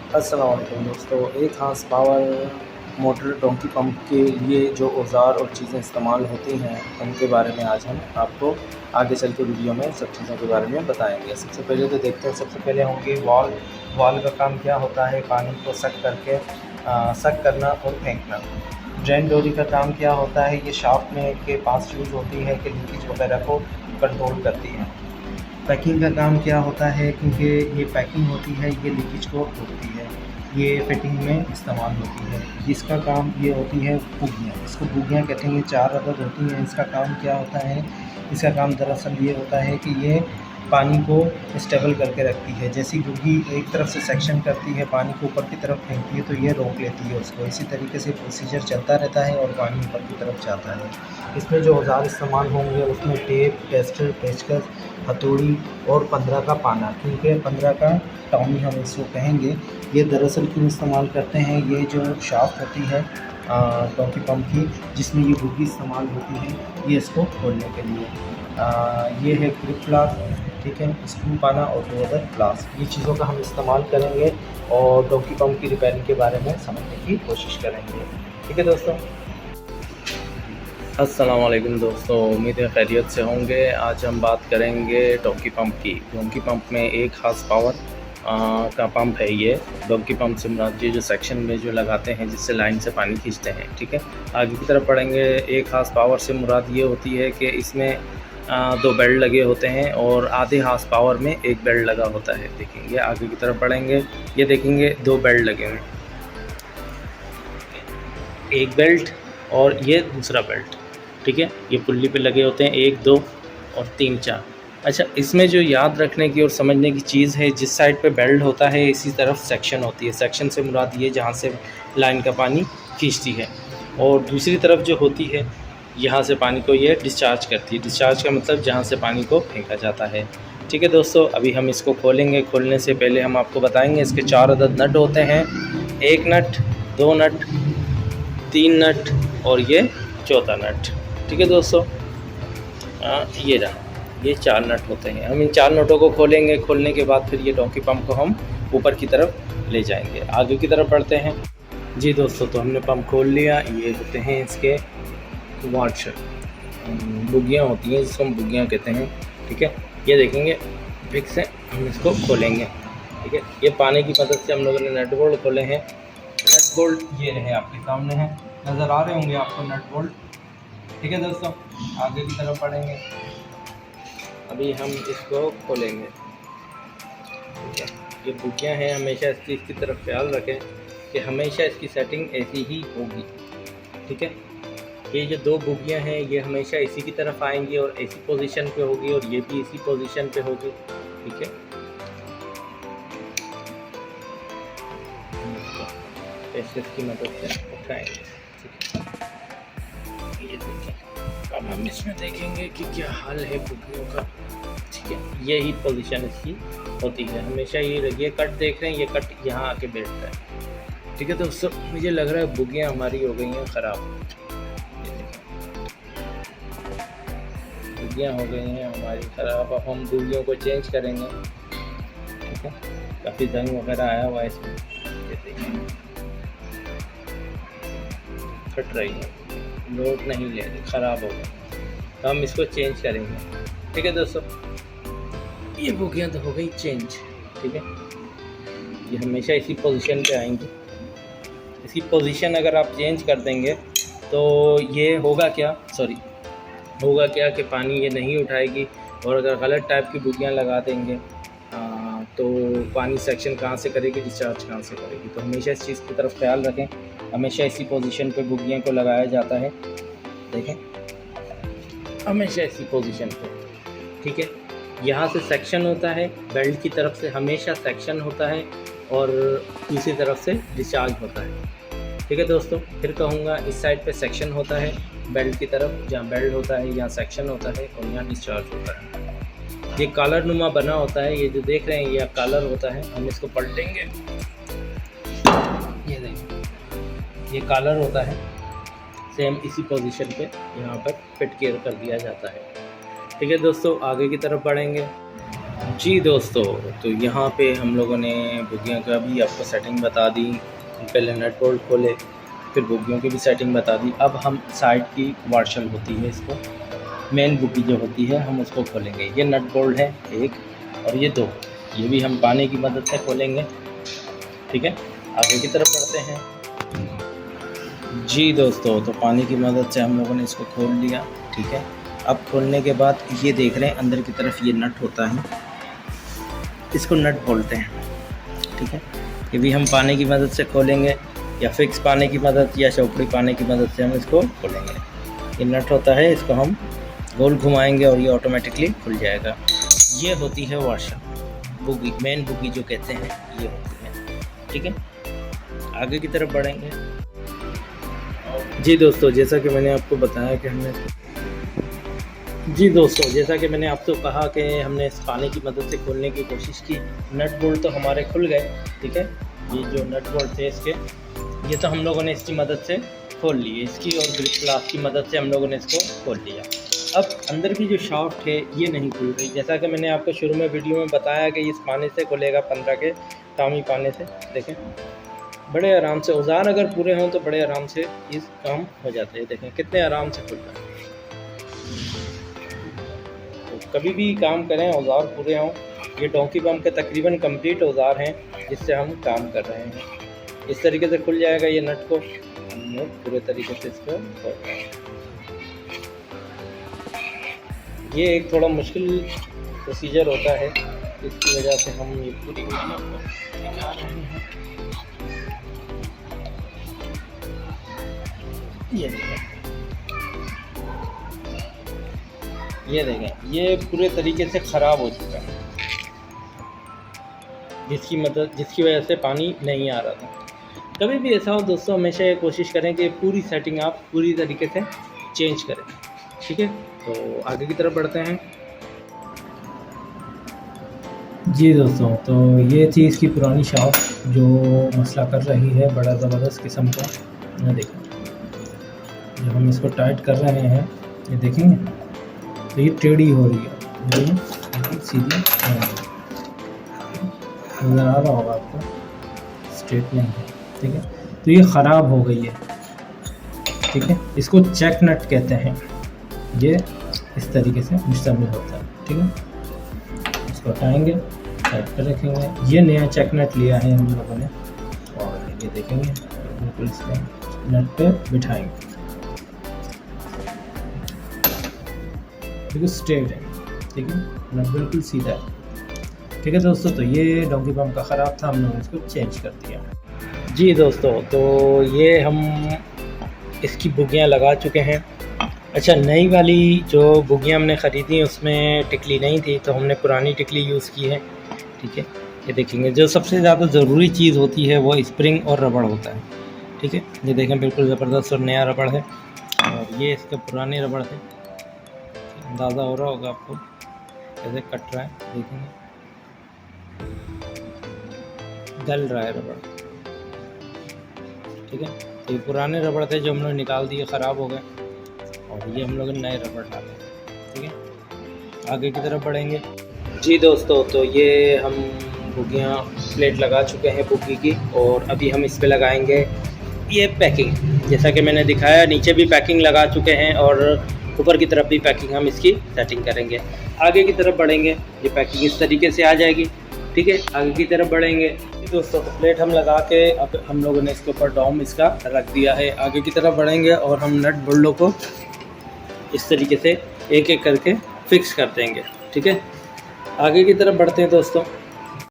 अस्सलाम वालेकुम दोस्तों। एक horsepower motor donkey pump के लिए जो औज़ार और चीज़ें इस्तेमाल होती हैं उनके बारे में आज हम आपको आगे चल के वीडियो में सब चीज़ों के बारे में बताएंगे। सबसे पहले तो देखते हैं, सबसे पहले होंगे वाल्व का काम क्या होता है, पानी को सक करके सक करना और फेंकना। ड्रेन डोरी का काम क्या होता है, ये शाफ्ट में के पास यूज़ होती है कि लीकेज वगैरह को कंट्रोल करती है। पैकिंग का काम क्या होता है, क्योंकि ये पैकिंग होती है ये लीकेज को रोकती है, ये फिटिंग में इस्तेमाल होती है। इसका काम ये होती है बुगियाँ, इसको बुगियाँ कहते हैं। ये 4 अदद होती हैं। इसका काम क्या होता है, इसका काम दरअसल ये होता है कि ये पानी को स्टेबल करके रखती है। जैसी बुगी एक तरफ से सेक्शन करती है, पानी को ऊपर की तरफ फेंकती है, तो ये रोक लेती है उसको। इसी तरीके से प्रोसीजर चलता रहता है और पानी ऊपर की तरफ जाता है। इसमें जो औज़ार इस्तेमाल होंगे उसमें टेप, टेस्टर, पेचकस, हथौड़ी और 15 का पाना, क्योंकि 15 का टॉमी हम इसको कहेंगे। ये दरअसल क्यों इस्तेमाल करते हैं, ये जो शाफ्ट होती है डोंकी पंप की, जिसमें ये बुगी इस्तेमाल होती है, ये इसको खोलने के लिए। ये है ग्रिप प्लास, ठीक है, स्क्रू पाना और 2 अदर प्लास। ये चीज़ों का हम इस्तेमाल करेंगे और डोंकी पंप की रिपेयरिंग के बारे में समझने की कोशिश करेंगे। ठीक है दोस्तों। अस्सलाम वालेकुम दोस्तों, उम्मीद है खैरियत से होंगे। आज हम बात करेंगे डोंकी पंप की। डोंकी पंप में एक हार्स पावर का पंप है ये। डोंकी पंप से मुराद ये जो सेक्शन में जो लगाते हैं जिससे लाइन से पानी खींचते हैं, ठीक है। आगे की तरफ पढ़ेंगे। एक हार्स पावर से मुराद ये होती है कि इसमें 2 बेल्ट लगे होते हैं और आधे हार्स पावर में 1 बेल्ट लगा होता है। देखेंगे आगे की तरफ पढ़ेंगे, ये देखेंगे 2 बेल्ट लगे हुए हैं, एक बेल्ट और ये दूसरा बेल्ट, ठीक है। ये पुल्ली पे लगे होते हैं 1, 2 और 3, 4। अच्छा, इसमें जो याद रखने की और समझने की चीज़ है, जिस साइड पे बेल्ट होता है इसी तरफ सेक्शन होती है। सेक्शन से मुराद ये जहाँ से लाइन का पानी खींचती है, और दूसरी तरफ जो होती है यहाँ से पानी को ये डिस्चार्ज करती है। डिस्चार्ज का मतलब जहाँ से पानी को फेंका जाता है। ठीक है दोस्तों, अभी हम इसको खोलेंगे। खोलने से पहले हम आपको बताएंगे इसके 4 अदद नट होते हैं। 1 नट, 2 नट, 3 नट और ये चौथा नट। ठीक है दोस्तों, ये रहा, ये 4 नट होते हैं। हम इन 4 नटों को खोलेंगे। खोलने के बाद फिर ये डोंकी पंप को हम ऊपर की तरफ ले जाएंगे। आगे की तरफ बढ़ते हैं। जी दोस्तों, तो हमने पंप खोल लिया। ये होते हैं इसके वाशर, बुगियाँ होती हैं जिसको हम बुगियाँ कहते हैं, ठीक है। ये देखेंगे फिक्स से हम इसको खोलेंगे, ठीक है। ये पानी की मदद से हम लोगों ने नट बोल्ट खोले हैं। नट बोल्ट ये रहे आपके सामने हैं, नज़र आ रहे होंगे आपको नट बोल्ट। ठीक है दोस्तों, आगे की तरफ बढ़ेंगे। अभी हम इसको खोलेंगे, ठीक है। ये बुगियाँ हैं, हमेशा इस चीज़ की तरफ ख्याल रखें कि हमेशा इसकी सेटिंग ऐसी ही होगी, ठीक है। ये जो 2 बुगियाँ हैं ये हमेशा इसी की तरफ आएंगी और इसी पोजीशन पे होगी, और ये भी इसी पोजीशन पे होगी, ठीक है। पेचकस की मदद से उठाएंगे, ठीक है। ये देखिए, अब हम इसमें देखेंगे कि क्या हाल है बुगियों का, ठीक है। यही पोजीशन इसकी होती है हमेशा। ये कट देख रहे हैं, ये कट यहाँ आके बैठता है, ठीक है। तो सब मुझे लग रहा है बुगियाँ हमारी हो गई हैं ख़राब, बुगियाँ हो गई हैं हमारी ख़राब। अब हम बुगियों को चेंज करेंगे, ठीक है। काफ़ी जंग वगैरह आया हुआ है इसमें, ये देखिए फट रही है, लोड नहीं ले रही, ख़राब हो गई। तो हम इसको चेंज करेंगे, ठीक है दोस्तों। ये बुगियाँ तो हो गई चेंज, ठीक है। ये हमेशा इसी पोजीशन पे आएंगी। इसकी पोजीशन अगर आप चेंज कर देंगे तो ये होगा क्या कि पानी ये नहीं उठाएगी, और अगर गलत टाइप की बुगियाँ लगा देंगे तो पानी सेक्शन कहाँ से करेगी, डिस्चार्ज कहाँ से करेगी। तो हमेशा इस चीज़ की तरफ ख्याल रखें। हमेशा इसी पोजीशन पे बुगियाँ को लगाया जाता है, देखें, हमेशा इसी पोजीशन पे, ठीक है। यहाँ से सेक्शन होता है, बेल्ट की तरफ से हमेशा सेक्शन होता है और दूसरी तरफ से डिस्चार्ज होता है, ठीक है दोस्तों। फिर कहूँगा, इस साइड पे सेक्शन होता है बेल्ट की तरफ, जहाँ बेल्ट होता है यहाँ सेक्शन होता है और यहाँ डिस्चार्ज होता है। ये कॉलर नुमा बना होता है, ये जो देख रहे हैं ये कॉलर होता है। हम इसको पलटेंगे, ये देखिए ये कॉलर होता है। सेम इसी पोजीशन पे यहाँ पर फिट कर दिया जाता है, ठीक है दोस्तों। आगे की तरफ बढ़ेंगे। जी दोस्तों, तो यहाँ पे हम लोगों ने बुगियों का भी आपको सेटिंग बता दी। पहले नट बोल्ट खोले, फिर बुगियों की भी सेटिंग बता दी। अब हम साइड की वार्शल होती है, इसको मेन बुगी जो होती है हम उसको खोलेंगे। ये नट बोल्ट है एक, और ये दो, ये भी हम पानी की मदद से खोलेंगे। ठीक है, आगे की तरफ बढ़ते हैं। जी दोस्तों, तो पानी की मदद से हम लोगों ने इसको खोल लिया। ठीक है, अब खोलने के बाद ये देख रहे हैं अंदर की तरफ ये नट होता है, इसको नट बोलते हैं। ठीक है, ये भी हम पानी की मदद से खोलेंगे, या फिक्स पानी की मदद या चौपड़ी पानी की मदद से हम इसको खोलेंगे। ये नट होता है, इसको हम गोल घुमाएंगे और ये ऑटोमेटिकली खुल जाएगा। ये होती है वाशर बुगी, मेन बुगी जो कहते हैं, ये होती है। ठीक है, आगे की तरफ बढ़ेंगे। जी दोस्तों, जैसा कि मैंने आपको बताया कि मैंने आपको कहा कि हमने इस पानी की मदद से खोलने की कोशिश की। नट बोल्ट तो हमारे खुल गए। ठीक है, ये जो नट बोल्ट थे इसके, ये तो हम लोगों ने इसकी मदद से खोल लिए, इसकी और ग्रिप ग्लास की मदद से हम लोगों ने इसको खोल लिया। अब अंदर की जो शाफ्ट है ये नहीं खुल रही, जैसा कि मैंने आपको शुरू में वीडियो में बताया कि इस पानी से खुलेगा 15 के टामी पानी से। देखें, बड़े आराम से, औजार अगर पूरे हों तो बड़े आराम से इस काम हो जाते हैं। देखें कितने आराम से खुल रहा है। तो कभी भी काम करें, औजार पूरे हों। ये डोंकी पंप के तकरीबन कंप्लीट औजार हैं जिससे हम काम कर रहे हैं। इस तरीके से खुल जाएगा ये नट को, हमने पूरे तरीके से इसको खोल रहे हैं। ये एक थोड़ा मुश्किल प्रोसीजर होता है, इसकी वजह से हम ये पूरी वीडियो को दिखा रहे हैं। ये देखें, ये पूरे तरीके से ख़राब हो चुका है, जिसकी वजह से पानी नहीं आ रहा था। कभी भी ऐसा हो दोस्तों, हमेशा ये कोशिश करें कि पूरी सेटिंग आप पूरी तरीके से चेंज करें। ठीक है, तो आगे की तरफ बढ़ते हैं। जी दोस्तों, तो ये थी इसकी पुरानी शाफ्ट जो मसला कर रही है, बड़ा ज़बरदस्त किस्म का। ये देखें, जब हम इसको टाइट कर रहे हैं, ये देखेंगे तो ये टेढ़ी हो रही है, ये सीधी नज़र आ रहा होगा आपको, स्ट्रेट नहीं है। ठीक है, तो ये ख़राब हो गई है। ठीक है, इसको चेक नट कहते हैं। ये इस तरीके से मुश्तमिल होता है। ठीक है, इसको हटाएंगे, साइड पर रखेंगे। ये नया चेक नट लिया है हम लोगों ने, और ये देखेंगे बिल्कुल इसमें नट पे बिठाएंगे, बिल्कुल स्ट्रेट है। ठीक है, नट बिल्कुल सीधा है। ठीक है दोस्तों, तो ये डोंकी पंप का ख़राब था, हम लोगों ने इसको चेंज कर दिया। जी दोस्तों, तो ये हम इसकी बुगियाँ लगा चुके हैं। अच्छा, नई वाली जो बुगियाँ हमने ख़रीदी उसमें टिकली नहीं थी, तो हमने पुरानी टिकली यूज़ की है। ठीक है, ये देखेंगे, जो सबसे ज़्यादा ज़रूरी चीज़ होती है वो स्प्रिंग और रबड़ होता है। ठीक है, ये देखें बिल्कुल ज़बरदस्त और नया रबड़ है, और ये इसके पुराने रबड़ थे। अंदाज़ा हो रहा होगा आपको कैसे कट रहा है, देखेंगे गल रहा है रबड़। ठीक है, तो ये पुराने रबड़ थे जो हम लोग निकाल दिए, ख़राब हो गए, और ये हम लोग नए रबड़ डाले। ठीक है, आगे की तरफ बढ़ेंगे। जी दोस्तों, तो ये हम बुगियाँ प्लेट लगा चुके हैं बुगी की, और अभी हम इस पे लगाएंगे ये पैकिंग। जैसा कि मैंने दिखाया, नीचे भी पैकिंग लगा चुके हैं और ऊपर की तरफ भी पैकिंग हम इसकी सेटिंग करेंगे। आगे की तरफ बढ़ेंगे, ये पैकिंग इस तरीके से आ जाएगी। ठीक है, आगे की तरफ बढ़ेंगे। दोस्तों, तो प्लेट हम लगा के अब हम लोगों ने इसके ऊपर डोम इसका रख दिया है। आगे की तरफ बढ़ेंगे और हम नट बोल्टों को इस तरीके से एक एक करके फिक्स कर देंगे। ठीक है, आगे की तरफ बढ़ते हैं दोस्तों।